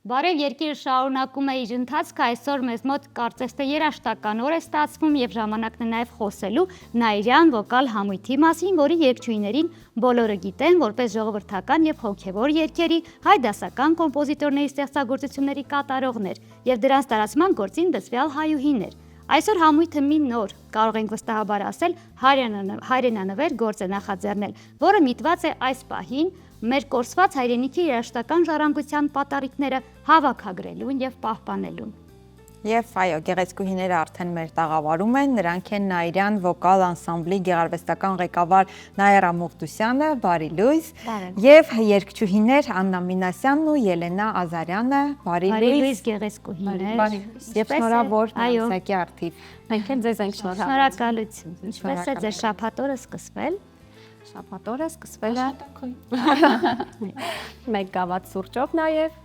Բարև երկիրը շարունակում է իր ընթացքը, այսօր մեզ մոտ կարծես թե երաժշտական օր է ստացվում եւ ժամանակն է նաեւ խոսելու Նաիրյան վոկալ համույթի մասին, որի երգչուհիներին բոլորը գիտեն որպես ժողովրդական եւ հոգեվոր երգերի հայ դասական կոմպոզիտորների ստեղծագործությունների կատարողներ եւ դրանց տարածման գործին դասվյալ հայուհիներ։ Այսօր համույթը մի նոր, կարող ենք վստահաբար ասել, հայրենանվեր գործ է նախաձեռնել, որը միտված է այս պահին մեր կորսված հայրենիքի երաժշտական ժառանգության պատառիկները հավաքագրելուն եւ պահպանելուն։ Եվ այո, գեղեցկուհիները արդեն մեր տաղավարում են, նրանք են Նաիրյան վոկալ անսամբլի գեղարվեստական ղեկավար Նաիրա Մուղտուսյանը, բարի լույս, եւ երգչուհիներ Աննա Մինասյանն ու Ելենա Ազարյանը, բարի լույս, գեղեցկուհիներ, եւ շնորհավոր Նանսակի արդիվ։ Մենք էլ ձեզ ենք շնորհավորում։ Շնորհակալություն։ Ինչպես է ձեր շաբաթօրը սկսվել։ Շաբաթօրը սկսվել է մեկ գավաթ սուրճով նաեւ,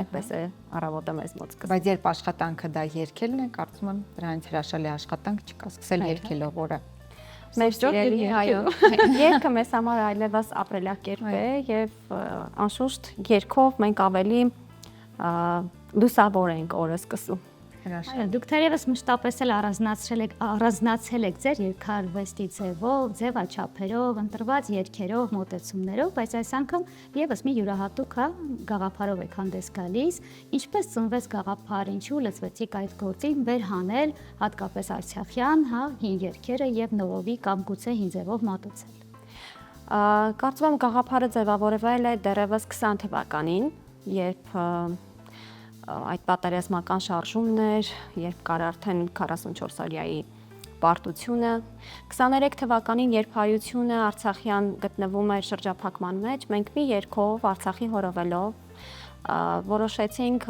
այդպես է առավոտը մեզ մոտ սկսվել։ Բայց երբ աշխատանքը դա երգելն է, կարծում եմ դրանից հրաշալի աշխատանք չկա, սկսել երգելով օրը։ Մեր սիրելի, այո, երգը մեզ համար այլևս ապրելակերպ է եւ անշուշտ երգով մենք ավելի լուսավոր ենք օրը սկսում։ Այո, դուք թերևս մշտապես էլ առանձնացել եք ձեր երգարվեստի ձևով, ձևաչափերով, ընտրված երգերով, մոտեցումներով, բայց այս անգամ եւս մի յուրահատուկ գաղափարով եք հանդես գալիս։ Ինչպես ծնվեց գաղափարը, ինչու լծվեցիք այդ գործին վեր հանել, հատկապես արցախյան, հին երգերը եւ նովովի կամ գուցե հին ձևով մատուցել։ Կարծում եմ գաղափարը ձևավորվել է դեռևս 20 թվականին, երբ այդ պատերազմական շարժումն էր, երբ կար արդեն 44-օրյայի պարտությունը, 23 թվականին, երբ հայությունը արցախյան գտնվում էր շրջափակման մեջ, մենք մի երգով Արցախի հորովելով որոշեցինք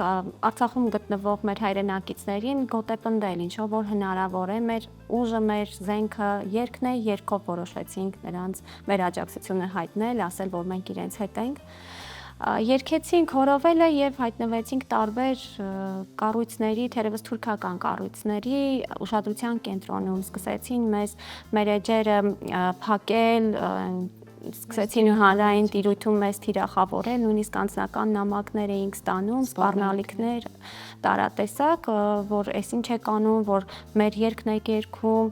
Արցախում գտնվող մեր հայրենակիցներին գոտեպնդել, ինչով որ հնարավոր է, մեր ուժը, մեր զենքը երգն է, երգով որոշեցինք նրանց մեր աջակցությունը հայտնել, ասել, որ մենք իրենց հետ ենք։ Երկեցինք հորովելը եւ հայտնվեցինք տարբեր կառույցների, թերևս թուրքական կառույցների ուշադրության կենտրոնում, սկսեցին մեզ մեր էջերը փակել, սկսեցին հանրային տիրույթում մեզ թիրախավորել, նույնիսկ անձնական նամակներ էինք ստանում, սպառնալիքներ, տարատեսակ, որ էս ինչ եք անում, որ մեր երգն եք երգում,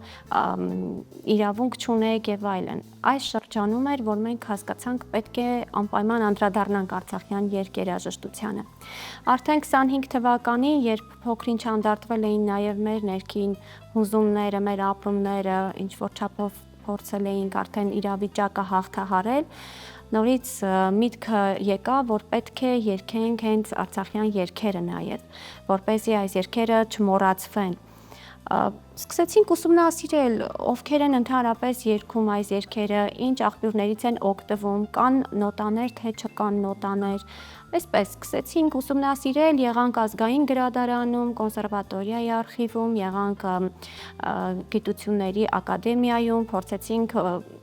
իրավունք չունեք եւ այլն։ Այս շրջանում էր, որ մենք հասկացանք պետք է անպայման անդրադառնանք արցախյան երգերաժշտությանը։ Արդեն 25 թվականին, երբ փոքրինչ անդրադարձվել էին նաեւ մեր ներքին հուզումները, մեր ապրումները, ինչ որ չափով փորձել էինք արդեն իրավիճակը հաղթահարել, նորից միտքը եկավ, որ պետք է երգենք հենց արցախյան երգերը նաև, որպեսզի այս երգերը չմոռացվեն։ Սկսեցինք ուսումնասիրել, ովքեր են ընդհանրապես երգում այս երգերը, ինչ աղբյուրներից են օգտվում, կան նոտաներ, թե չկան նոտաներ։ Այսպես սկսեցինք ուսումնասիրել, եղանք ազգային գրադարանում, կոնսերվատորիայի արխիվում, եղանք գիտությունների ակադեմիայում, փորձեցինք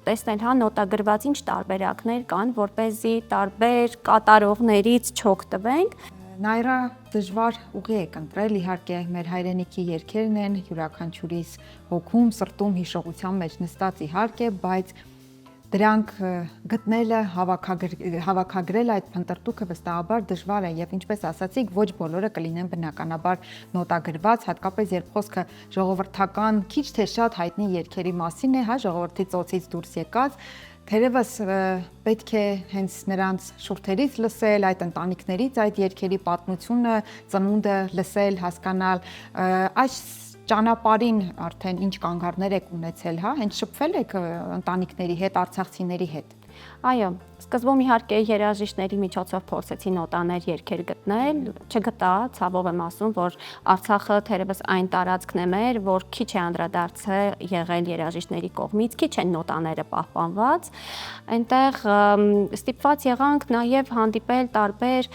տեսնել նոտագրված ինչ տարբերակներ կան, որպեսզի տարբեր կատարողներից չօգտվենք։ Նաիրա, դժվար ուղի եք ընտրել, իհարկե մեր հայրենիքի երգերն են, յուրաքանչյուրիս հոգում, սրտում, հիշողության մեջ նստած իհարկե, բայց դրանք գտնելը, հավաքագրել այդ փնտրտուքը վստահաբար դժվար է եւ ինչպես ասացիք, ոչ բոլորը կլինեն բնականաբար նոտագրված, հատկապես երբ խոսքը ժողովրդական քիչ թե շատ հայտնի երգերի մասին է, ժողովրդի ծոցից դուրս եկած, թերևս պետք է հենց նրանց շուրթերից լսել, այդ ընտանիքներից այդ երգերի պատմությունը, ծնունդը լսել, հասկանալ, այս ճանապարհին արդեն ինչ կանգառներ եք ունեցել, հենց շփվել եք ընտանիքների հետ, արցախցիների հետ։ Այո, սկզբում իհարկե երաժիշտների միջոցով փորձեցի նոտաներ երգեր գտնել, չգտա, ցավով եմ ասում, որ Արցախը թերևս այն տարածքն է մեր, որ քիչ է անդրադարձել եղել երաժիշտների կողմից, քիչ են նոտաները պահպանված, այնտեղ ստիպված եղանք նաև հանդիպել տարբեր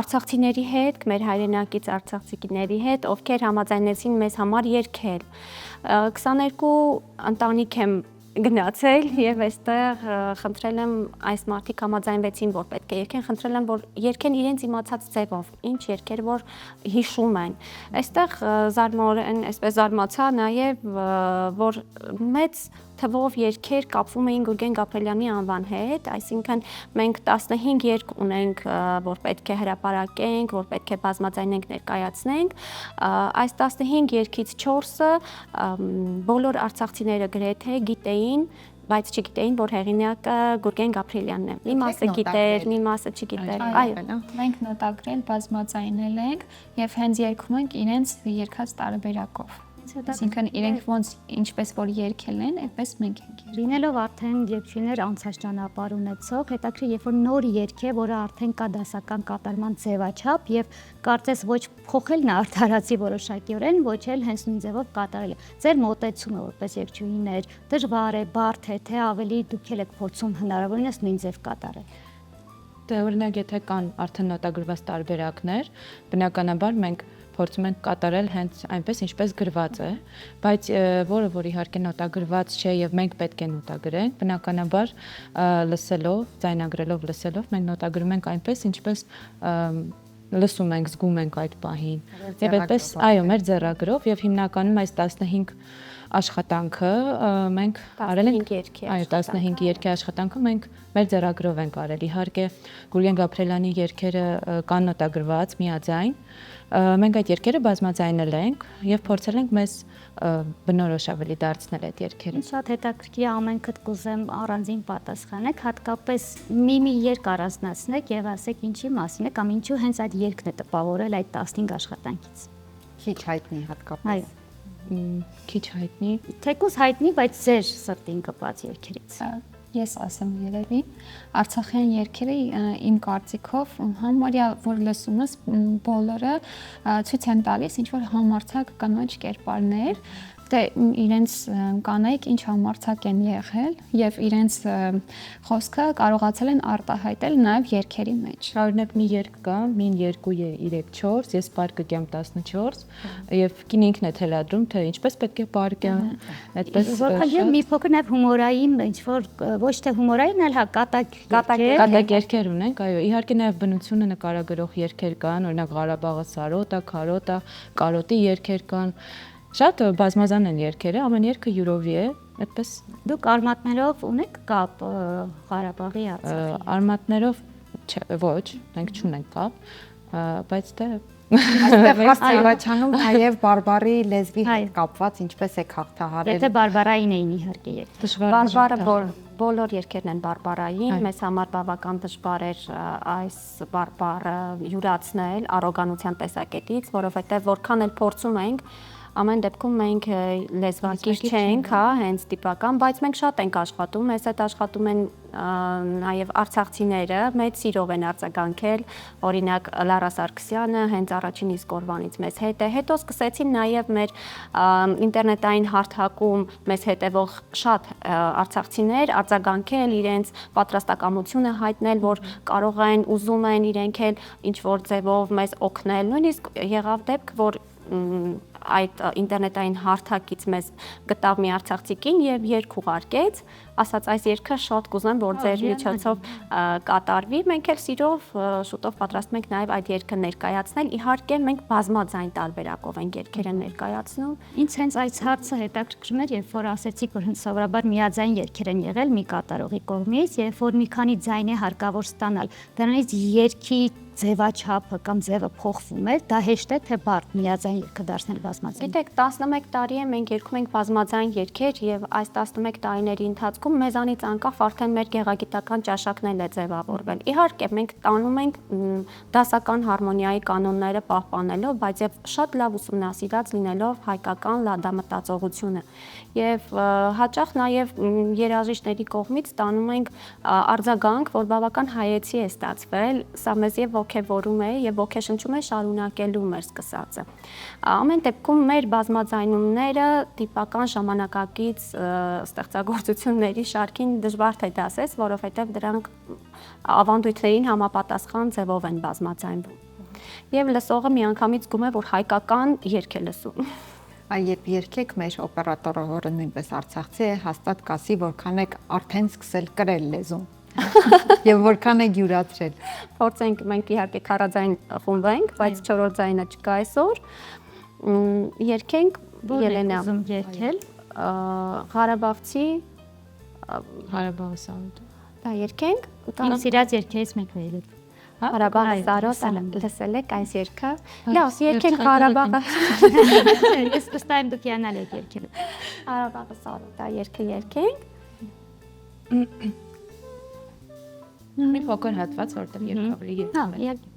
արցախցիների հետ, մեր հայրենակից արցախցիների հետ, ովքեր համաձայնեցին մեզ համար երգել։ 22 ընտանիք եմ գնացել եւ այստեղ խնդրել եմ այս մարդիկ համաձայնվեցին, որ պետք է երգեն, խնդրել եմ, որ երգեն իրենց իմացած ձևով, ինչ երգեր որ հիշում են։ Այստեղ զարմորեն, այսպես զարմացա նաեւ, որ մեծ թվով երգեր կապվում էին Գուրգեն Գաբրելյանի անվան հետ, այսինքն մենք 15 երգ ունենք, որ պետք է հրապարակենք, որ պետք է բազմաձայնենք, ներկայացնենք։ Այս 15 երգից 4-ը բոլոր արցախցիները գրեթե գիտեին, բայց չգիտեին, որ հեղինակը Գուրգեն Գաբրելյանն է։ Մի մասը գիտեր, մի մասը չգիտեր։ Այո, մենք նոտագրել, բազմաձայնել ենք եւ հենց երգում ենք իրենց երգած տարբերակով։ Այսինքն իրենք ոնց ինչպես որ երգել են, այդպես մենք ենք երգել։ Լինելով արդեն երգչուհիներ անցած ճանապարհ ունեցող, հետաքրքիր երբ որ նոր երգ է, որը արդեն կա դասական կատարման ձևաչափ եւ կարծես ոչ փոխելն է արդարացի որոշակիորեն, ոչ էլ հենց նույն ձևով կատարելը։ Ձեր մոտեցումը որպես երգչուհիներ դժվար է, բարդ է, թե ավելի դուք եք փորձում հնարավորինս նույն ձև կատարել։ Դե օրինակ եթե կան արդեն նոտագրված տարբերակներ, բնականաբար մենք փորձում ենք կատարել հենց այնպես ինչպես գրված է, բայց որը որ իհարկե նոտագրված չէ եւ մենք պետք է նոտագրենք, բնականաբար լսելով, ձայնագրելով լսելով մենք նոտագրում ենք այնպես ինչպես լսում ենք, զգում ենք այդ պահին։ Եվ այդպես, այո, մեր ձեռագրով եւ հիմնականում այս 15 աշխատանքը մենք արել ենք, այո, 15 երգի աշխատանքը մենք մեր ձեռագրով ենք արել։ Իհարկե Գուրգեն Գաբրելյանի երգերը կան նոտագրված միաձայն, մենք այդ երգերը բազմաձայնել ենք եւ փորձել ենք մեզ բնորոշ ավելի դարձնել այդ երգերը։ Շատ հետաքրքիր է, ամենքդ կուզեմ առանձին պատասխանեք, հատկապես մի երգ առանձնացնեք եւ ասեք ինչի մասին է կամ ինչու հենց այդ երգն է տպավորել այդ 15 աշխատանքից։ Քիչ հայտնի հատկապես։ Այո, Քիչ հայտնի։ թեկուզ հայտնի, բայց ձեր սրտին կպած երգերից։ Ես ասեմ երևի արցախյան երգերը իմ կարծիքով համարյա որ լսումս բոլորը ցույց են տալիս ինչ որ համարձակ կանոչ կերպարներ, դե իրենց կանայք ինչ համարձակ են եղել եւ իրենց խոսքը կարողացել են արտահայտել նաեւ երգերի մեջ։ Շարունակ մի երգ կա, մին 2, 3, 4, ես պարկը կյամ 14 եւ կին ինքն է թելադրում, թե ինչպես պետք է պարկեմ, այդպես Որքան մի փոքր նաեւ հումորային, ինչ որ ոչ թե հումորային, այլ հա կատակ երգեր ունենք, այո, իհարկե նաեւ բնությունը նկարագրող երգեր կան, օրինակ Ղարաբաղը սարոտա, քարոտա, կարոտի երգեր կան։ Շատ բազմազան են երգերը, ամեն երգը յուրովի է, այդպես։ Դուք արմատներով ունեք կապ Ղարաբաղի Արցախի։ Արմատներով ոչ, մենք չունենք կապ, բայց դե Այստեղ հարց առաջանում նաև բարբարի լեզվի հետ կապված ինչպես է հաղթահարել։ Եթե բարբարային էին իհարկե երգ։ Բարբարը բոլոր երգերն են բարբարային, մեզ համար բավական դժվար էր այս բարբարը յուրացնել առոգանության տեսակետից, որովհետև որքան էլ փորձում ենք ամեն դեպքում մենք լեզվակիր չենք, հա, հենց տիպական, բայց մենք շատ ենք աշխատում, մեզ հետ աշխատում են նաև արցախցիները, մեծ սիրով են արձագանքել, օրինակ Լարա Սարգսյանը հենց առաջին իսկ օրվանից մեզ հետ է, հետո սկսեցին նաև մեր ինտերնետային հարթակում մեզ հետևող շատ արցախցիներ արձագանքել, իրենց պատրաստակամությունը հայտնել, որ կարող են, ուզում են իրենք էլ ինչ որ ձևով մեզ օգնել, նույնիսկ եղավ դեպք, որ այդ ինտերնետային հարթակից մեզ գտավ մի արցախցի կին եւ երգ ուղարկեց, ասաց այս երգը շատ կուզեմ որ ձեր միջոցով կատարվի, մենք էլ սիրով շուտով պատրաստում ենք նաեւ այդ երգը ներկայացնել, իհարկե մենք բազմաձայն տարբերակով ենք երգերը ներկայացնում։ Ինձ հենց այս հարցը հետաքրքրում էր, երբ որ ասեցիք, որ սովորաբար միաձայն երգեր են եղել մի կատարողի կողմից, երբ որ մի քանի ձայն է հարկավոր ստանալ, դրանից երգի ձևաչափը կամ ձևը փոխվում է, դա հեշտ է թե բարդ միաձայն երգը դարձնել բազմաձայն։ Գիտեք, 11 տարի է մենք երգում ենք բազմաձայն երգեր եւ այս 11 տարիների ընթացքում մեզանից անկախ արդեն մեր գեղագիտական ճաշակն է ձևավորվել։ Իհարկե, մենք տանում ենք դասական հարմոնիայի կանոնները պահպանելով, բայց եւ շատ լավ ուսումնասիրած լինելով հայկական լադամտածողությունը։ Եվ հաճախ նաեւ երաժիշտների կողմից տանում ենք արձագանք, որ բավական հայեցի է ստացվել, սա մեզ եւ ոգևորում է եւ ոգեշնչում է շարունակելու մեր սկսածը։ Ամեն դեպքում մեր բազմաձայնումները տիպական ժամանակակից ստեղծագործությունների շարքին դժվար թե դասես, որովհետեւ դրանք ավանդույթներին համապատասխան ձևով են բազմաձայնվում։ Եվ լսողը միանգամից զգում է, որ հայկական երգ է լսում։ Երբ երգեք մեր օպերատորը, որը նույնպես արցախցի է, հաստատ կասի, որքան եք արդեն սկսել կրել լեզուն։ Եվ որքան եք յուրացրել։ Փորձենք մենք իհարկե քառաձայն խումբ ենք, բայց չորրորդ ձայնը չկա այսօր։ Երգենք Ելենա։ Ուզում երգել։ Ղարաբաղցի Ղարաբաղի սարոտ։ դա երկենք Իմ սիրած երգերից մեկն է ելույթ։ Ղարաբաղի սարոտ լսել եք այս երգը։ Լավ, երկենք Ղարաբաղը։ Ես վստահ եմ դուք իանալ եք երգել։ Ղարաբաղի սարոտ դա երգը երկենք։ Մի փոքր հատված, որտեղ երկավրի Հա, երկում է։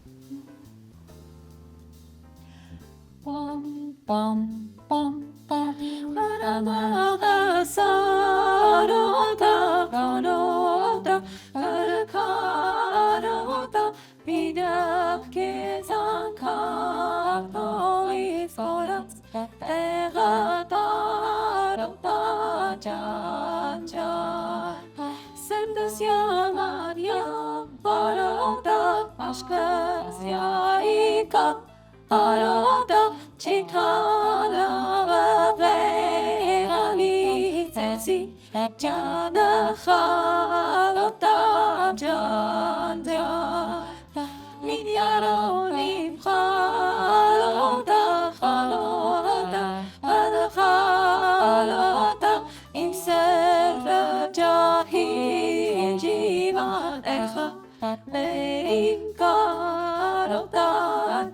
Pam pam pam Ղարաբաղը սարոտ Ղարոտ Ղարոտ Բիդապ քեզ անկապ Սորած Տեղատարոտ Ջան ջան Սերդս յամարյա Բարոտ Աշկս յայիկա Արոտ Չիթանա Վեղանի Ձեսի Ջանը խալոտ Ջան ջան Միդյարոնի խալոտ Խալոտ Խալոտ Իմ սերը ջահի Ջիվան էխա Իմ կարոտ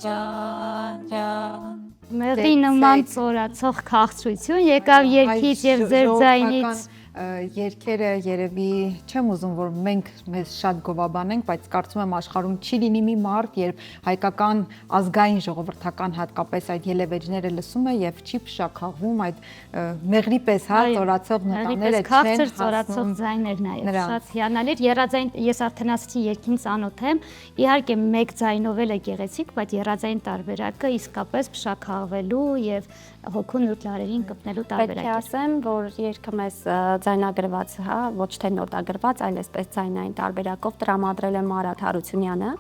Ջան ջան Մեղի նման ծորացող քաղցրություն եկավ երգից եւ ձեր ձայնից։ Երգերը երևի չեմ ուզում որ մենք մեզ շատ գովաբանենք, բայց կարծում եմ աշխարհում չի լինի մի մարդ, երբ հայկական ազգային ժողովրդական հատկապես այդ ելևէջները լսում է եւ չի փշաքաղվում այդ մեղրի պես հա ծորացող նոտաները քաղցր ծորացող ձայներ նաեւ շատ հիանալի էր։ Եռաձայն ես արդեն ասացի երգին ծանոթ եմ։ Իհարկե մեկ ձայնով էլ է գեղեցիկ, բայց եռաձայն տարբերակը իսկապես փշաքաղվելու եւ հոգու նուրբ լարերին կպնելու տարբերակ է։ Պետք է ասեմ, որ երգը մեզ ձայնագրված, հա, ոչ թե նոտագրված, այլ այսպես ձայնային տարբերակով տրամադրել է Մարաթ Հարությունյանը,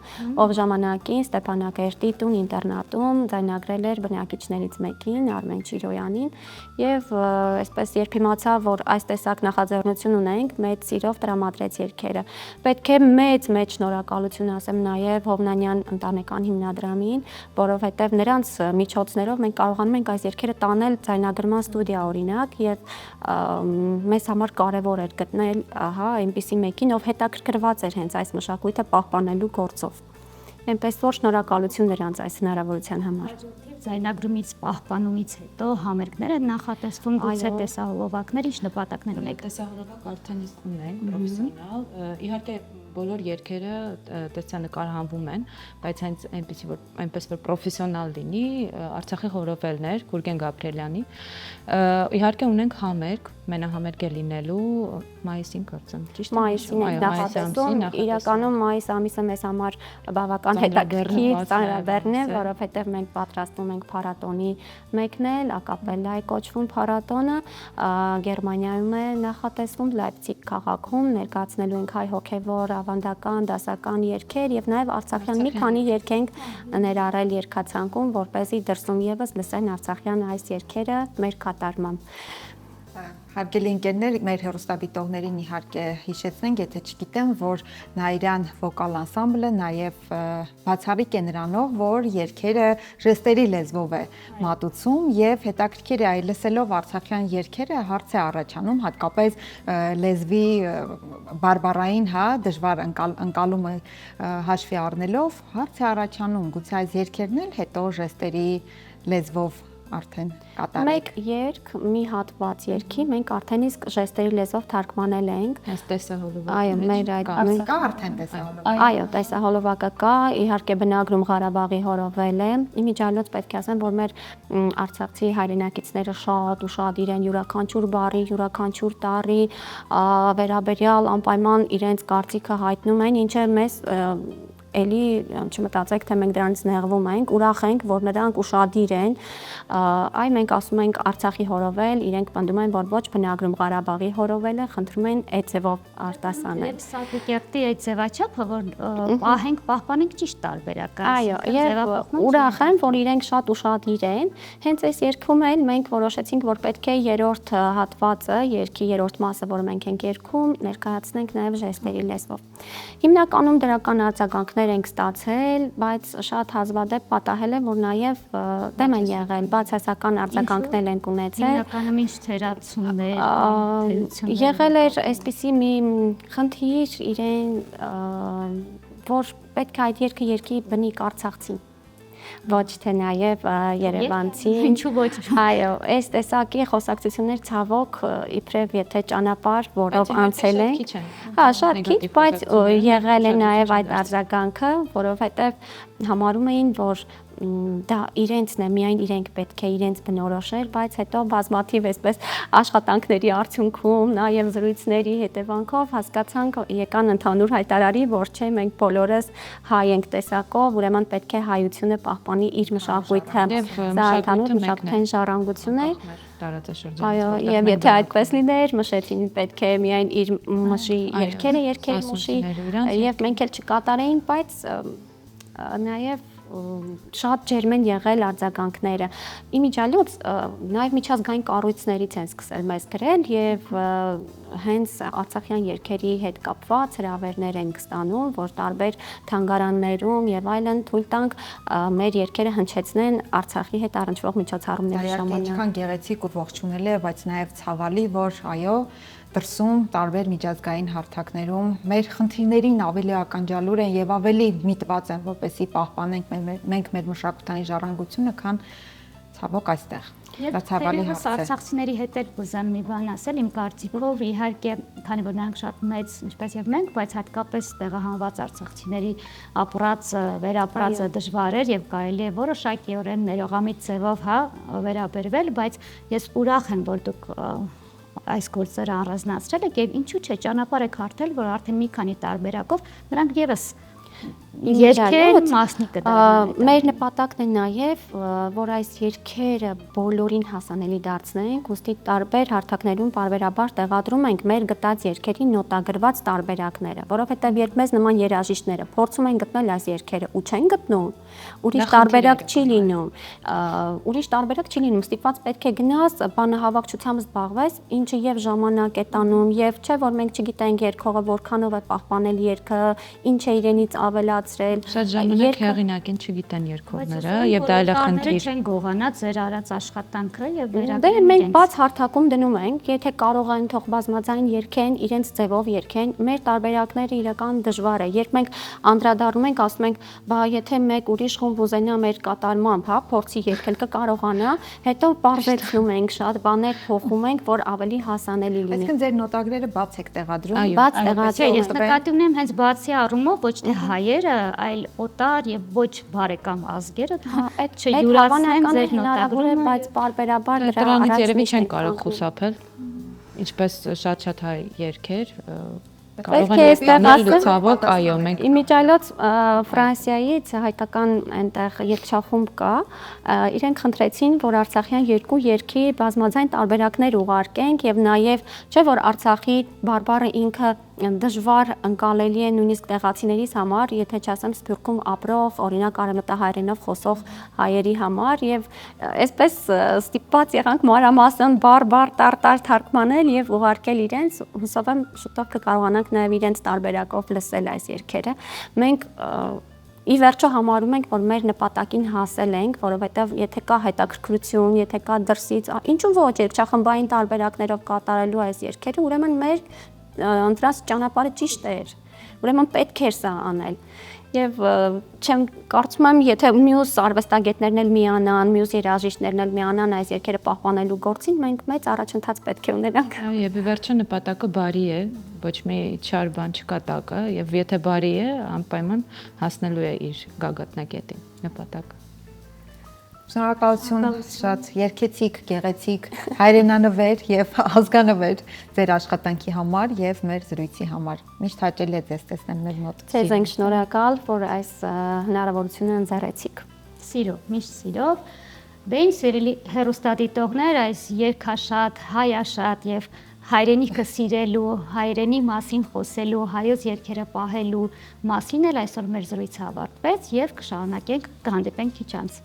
ով ժամանակին Ստեփանակերտի տուն ինտերնատում ձայնագրել էր բնակիչներից մեկին, Արմեն Չիրոյանին, եւ այսպես երբ իմացա, որ այս տեսակ նախաձեռնություն ունենք, մեծ սիրով տրամադրեց երգերը։ Պետք է մեծ շնորհակալություն ասեմ նաեւ Հովնանյան ընտանեկան հիմնադրամին, որովհետեւ նրանց միջոցներով մենք կարողանում ենք այս երգերը տանել ձայնագրման ստուդիա օրինակ եւ մեզ համար կարևոր էր գտնել, ահա, այնպիսի մեկին, ով հետաքրքրված էր հենց այս մշակույթը պահպանելու գործով։ Այնպես որ շնորհակալություն նրանց այս հնարավորության համար։ Ձայնագրումից պահպանումից հետո համերգները նախատեսվում գուցե տեսահոլովակներ, ինչ նպատակներ ունեք։ Տեսահոլովակ արդեն ունենք պրոֆեսիոնալ, իհարկե բոլոր երգերը տեսանկարահանվում են, բայց հենց այնպես որ պրոֆեսիոնալ լինի, Արցախի խորովելներ Գուրգեն Գաբրիելյանի։ Իհարկե ունենք համերգ, մենահամերգ է լինելու մայիսին կարծեմ, ճիշտ է։ Մայիսին է նախատեսում, իրականում մայիս ամիսը մեզ համար բավական հետաքրքիր ծանրաբեռն է, որովհետև մենք պատրաստվում ենք փառատոնի մեկնել, ակապելլա է կոչվում փառատոնը, Գերմանիայում է նախատեսվում, Լայպցիգ քաղաքում ներկայացնելու ենք հայ հոգևոր ավանդական, դասական երգեր եւ նաեւ արցախյան մի քանի երգ ենք ներառել երգացանկում, որպեսզի դրսում եւս լսեն արցախյան այս երգերը մեր կատարմամբ։ Հարգելի ընկերներ, մեր հեռուստադիտողներին իհարկե հիշեցնենք, եթե չգիտեն, որ Նաիրյան վոկալ անսամբլը նաև բացառիկ է նրանով, որ երգերը ժեստերի լեզվով է մատուցում եւ հետաքրքիր է այլ լսելով արցախյան երգերը հարց է առաջանում, հատկապես լեզվի բարբառային, հա, դժվար ընկալումը հաշվի առնելով հարց է առաջանում, գուցե այս երգերն էլ հետո ժեստերի լեզվով արդեն կատարել։ Մեկ երգ, մի հատված երգի մենք արդեն իսկ ժեստերի լեզվով թարգմանել ենք։ Այս տեսահոլովակը։ Այո, մեր այդ կա արդեն տեսահոլովակ։ Այո, տեսահոլովակը կա, իհարկե բնագրում Ղարաբաղի հորովել է։ Իմիջիայլոց պետք է ասեմ, որ մեր արցախցի հայրենակիցները շատ ու շատ իրեն յուրաքանչյուր բառի, յուրաքանչյուր տառի վերաբերյալ անպայման իրենց կարծիքը հայտնում են, ինչը մեզ էլի չմտածեք, թե մենք դրանից նեղվում ենք, ուրախ ենք, որ նրանք ուշադիր են, այ մենք ասում ենք Արցախի հորովել, իրենք պնդում են, որ ոչ բնագրում Ղարաբաղի հորովել է, խնդրում են այդ ձևով արտասանել։ Եվ Սատիկերտի այդ ձևաչափը, որ պահենք, պահպանենք ճիշտ տարբերակ է։ Այո, եւ ուրախ եմ, որ իրենք շատ ուշադիր են։ Հենց այս երգում էլ մենք որոշեցինք, որ պետք է երրորդ հատվածը, երգի երրորդ մասը, որը մենք ենք երգում, ներկայացնենք նաեւ ժեստերի լեզվով։ Հիմնականում դրական արձագանքներ տարբեր ենք ստացել, բայց շատ հազվադեպ պատահել է, որ նաև դեմ են եղել, բացասական արձագանքներ են ունեցել։ Հիմնականում ինչ թերացումներ, Եղել էր այսպիսի մի խնդիր իրեն, որ պետք է այդ երգը երգի բնիկ արցախցին, ոչ թե նաև երևանցին։ Ինչու ոչ։ Այո, այս տեսակի խոսակցություններ ցավոք իբրև եթե ճանապարհ, որով անցել են, շատ քիչ, բայց եղել է նաև այդ արձագանքը, որովհետև համարում էին, որ դա իրենցն է, միայն իրենք պետք է իրենց բնորոշել, բայց հետո բազմաթիվ այսպես աշխատանքների արդյունքում, նաև զրույցների հետևանքով հասկացանք, եկան ընդհանուր հայտարարի, որ չէ, մենք բոլորս հայ ենք տեսակով, ուրեմն պետք է հայությունը պահպանի իր մշակույթը, դա ընդհանուր մշակութային ժառանգություն է։ Այո, եւ եթե այդպես լիներ, մշեցին պետք է միայն իր մշի երգերը երգեր մշի, եւ մենք էլ չկատարեին, բայց նաև շատ ջերմեն եղել արձագանքները։ Իմիջիալոց նաև միջազգային կառույցներից են սկսել մեզ գրել եւ հենց արցախյան երգերի հետ կապված հրավերներ են ստանում, որ տարբեր թանգարաններում եւ այլն թույլ տանք մեր երգերը հնչեցնեն Արցախի հետ առնչվող միջոցառումների ժամանակ։ Ինչքան գեղեցիկ ու ողջունել է, բայց նաև ցավալի, որ այո, դրսում տարբեր միջազգային հարթակներում մեր խնդիրներին ավելի ականջալուր են եւ ավելի միտված են, որպեսզի պահպանենք մենք մեր մշակութային ժառանգությունը, քան ցավոք այստեղ։ Դա ցավալի հարց է։ Արցախցիների հետ էլ կուզեմ մի բան ասել, իմ կարծիքով իհարկե, քանի որ նրանք շատ մեծ, ինչպես եւ մենք, բայց հատկապես տեղահանված արցախցիների ապրած, վերապրածը դժվար էր եւ կարելի է որոշակիորեն ներողամիտ ձևով վերաբերվել, բայց ես ուրախ եմ, որ դուք այս գործերը առանձնացրել եք եւ ինչու՞ չէ ճանապարհ եք հարթել, որ արդեն մի քանի տարբերակով նրանք եւս երգեր մասնիկը դառնան։ Մեր նպատակն է նաև, որ այս երգերը բոլորին հասանելի դարձնենք, ուստի տարբեր հարթակներում պարբերաբար տեղադրում ենք մեր գտած երգերի նոտագրված տարբերակները, որովհետև երբ մեզ նման երաժիշտները փորձում են գտնել այս երգերը ու չեն գտնում, ուրիշ տարբերակ չի լինում, ստիպված պետք է գնաս բանահավաքչությամբ զբաղվես, ինչը եւ ժամանակ է տանում, եւ չէ որ մենք չգիտենք երգողը որքանով է պահպանել երգը, ինչ է իրենից ավելացրել։ Շատ ժամանակ հեղինակին չգիտեն երգողները եւ դա էլ է խնդիր։ Չեն գողանա ձեր արած աշխատանքը եւ Դե մենք բաց հարթակում դնում ենք, եթե կարող են թող բազմաձայն երգեն, իրենց ձևով երգեն, մեր տարբերակները իրական դժվար է։ Երբ մենք անդրադառնում ենք, ասում ենք, բա եթե մեկ ուրիշ խումբ ուզենա մեր կատարմամբ, հա, փորձի երգել կկարողանա, հետո բարձրացնում ենք, շատ բաներ փոխում ենք, որ ավելի հասանելի լինի։ Այսինքն ձեր նոտագրերը բաց եք տեղադրում։ Բաց տեղադրում ես նկատի ունեմ հենց բացի առումով ոչ թե հայերը, այլ օտար եւ ոչ բարեկամ ազգերը, այդ չյուրացնեն ձեր նոտագրումը, բայց պարբերաբար դրանից երևի չեն կարող խուսափել, ինչպես շատ հայ երգեր կարող են ցավոք, այո, մենք իմիջիալոց Ֆրանսիայից հայկական այնտեղ երգչախումբ կա, իրենք խնդրեցին, որ արցախյան երկու երգի բազմաձայն տարբերակներ ուղարկենք եւ նաեւ չէ որ Արցախի բարբառը ինքը դժվար ընկալելի է նույնիսկ տեղացիներիս համար, եթե չասեմ Սփյուռքում ապրող, օրինակ արևմտահայերենով խոսող հայերի համար եւ այսպես ստիպված եղանք մանրամասն բար տարտար թարգմանել եւ ուղարկել իրենց, հուսով եմ շուտով կկարողանանք նաեւ իրենց տարբերակով լսել այս երգերը։ Մենք ի վերջո համարում ենք, որ մեր նպատակին հասել ենք, որովհետև եթե կա հետաքրքրություն, եթե կա դրսից, ինչու ոչ երգչախմբային տարբերակներով կատարելու այս երգերը, ուրեմն մեր ընտրած ճանապարհը ճիշտ էր։ Ուրեմն պետք էր սա անել։ Եվ չեմ կարծում եմ, եթե մյուս արվեստագետներն էլ միանան, մյուս երաժիշտներն էլ միանան այս երգերը պահպանելու գործին, մենք մեծ առաջընթաց պետք է ունենանք։ Եվ ի վերջո նպատակը բարի է, ոչ մի չար բան չկա տակը, եւ եթե բարի է, անպայման հասնելու է իր գագաթնակետին նպատակը։ Շնորհակալություն, շատ երգեցիկ, գեղեցիկ, հայրենանվեր եւ ազգանվեր ձեր աշխատանքի համար եւ մեր զրույցի համար։ Միշտ հաճելի է ձեզ տեսնել մեր մոտ։ Ձեզ ենք շնորհակալ, որ այս հնարավորությունը ընձեռեցիք։ Սիրով, միշտ սիրով։ Դե ինչ սիրելի հեռուստադիտողներ, այս երգաշատ, հայաշատ եւ հայրենիքը սիրելու, հայրենի մասին խոսելու, հայոց երգերը պահելու մասին էլ այսօր մեր զրույցը ավարտվեց եւ կշարունակենք, կհանդիպենք քիչ անց։